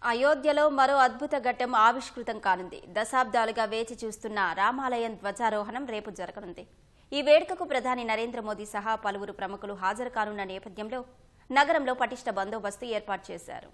అయోధ్యలో మరో అద్భుత ఘట్టం ఆవిష్కృతం కానుంది. దశాబ్దాలుగా వేచి చూస్తున్న రామాలయం ధ్వజారోహణం రేపు జరగనుంది. ఈ వేడుకకు ప్రధాని నరేంద్ర మోదీ సహా పలువురు ప్రముఖులు హాజరు కానున్న నేపథ్యంలో నగరంలో పటిష్ట బందోబస్తు ఏర్పాటు చేశారు.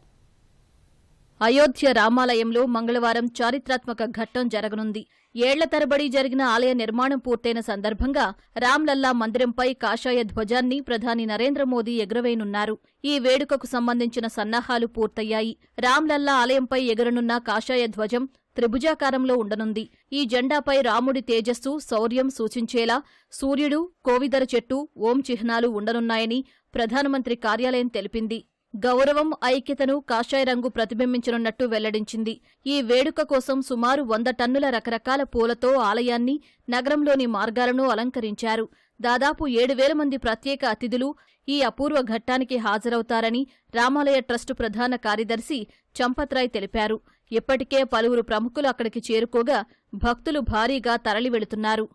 అయోధ్య రామాలయంలో మంగళవారం చారిత్రాత్మక ఘట్టం జరగనుంది. ఏళ్ల తరబడి జరిగిన ఆలయ నిర్మాణం పూర్తయిన సందర్భంగా రామ్లల్లా మందిరంపై కాషాయ ధ్వజాన్ని ప్రధాని నరేంద్ర మోదీ ఎగురవేయనున్నారు. ఈ వేడుకకు సంబంధించిన సన్నాహాలు పూర్తయ్యాయి. రామ్లల్లా ఆలయంపై ఎగురనున్న కాషాయ ధ్వజం త్రిభుజాకారంలో ఉండనుంది. ఈ జెండాపై రాముడి తేజస్సు, శౌర్యం సూచించేలా సూర్యుడు, కోవిదర చెట్టు, ఓం చిహ్నాలు ఉండనున్నాయని ప్రధానమంత్రి కార్యాలయం తెలిపింది. గౌరవం, ఐక్యతను కాషాయ రంగు ప్రతిబింబించనున్నట్టు వెల్లడించింది. ఈ వేడుక కోసం సుమారు 100 టన్నుల రకరకాల పూలతో ఆలయాన్ని, నగరంలోని మార్గాలను అలంకరించారు. దాదాపు 7,000 మంది ప్రత్యేక అతిథులు ఈ అపూర్వ ఘట్టానికి హాజరవుతారని రామాలయ ట్రస్టు ప్రధాన కార్యదర్శి చంపత్రాయ్ తెలిపారు. ఇప్పటికే పలువురు ప్రముఖులు అక్కడికి చేరుకోగా భక్తులు భారీగా తరలివెళుతున్నారు.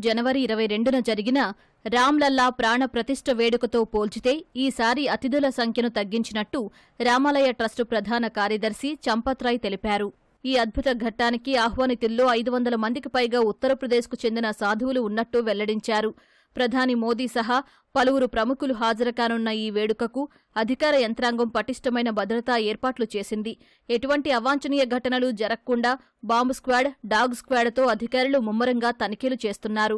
జనవరి 22న జరిగిన రామ్లల్లా ప్రాణ ప్రతిష్ఠ వేడుకతో పోల్చితే ఈసారి అతిథుల సంఖ్యను తగ్గించినట్టు రామాలయ ట్రస్టు ప్రధాన కార్యదర్శి చంపత్రాయ్ తెలిపారు. ఈ అద్భుత ఘట్టానికి ఆహ్వానితుల్లో 500 మందికి పైగా ఉత్తరప్రదేశ్కు చెందిన సాధువులు ఉన్నట్టు వెల్లడించారు. ప్రధాని మోదీ సహా పలువురు ప్రముఖులు హాజరుకానున్న ఈ వేడుకకు అధికార యంత్రాంగం పటిష్టమైన భద్రతా ఏర్పాట్లు చేసింది. ఎటువంటి అవాంఛనీయ ఘటనలు జరగకుండా బాంబు స్క్వాడ్, డాగ్ స్క్వాడ్తో అధికారులు ముమ్మరంగా తనిఖీలు చేస్తున్నారు.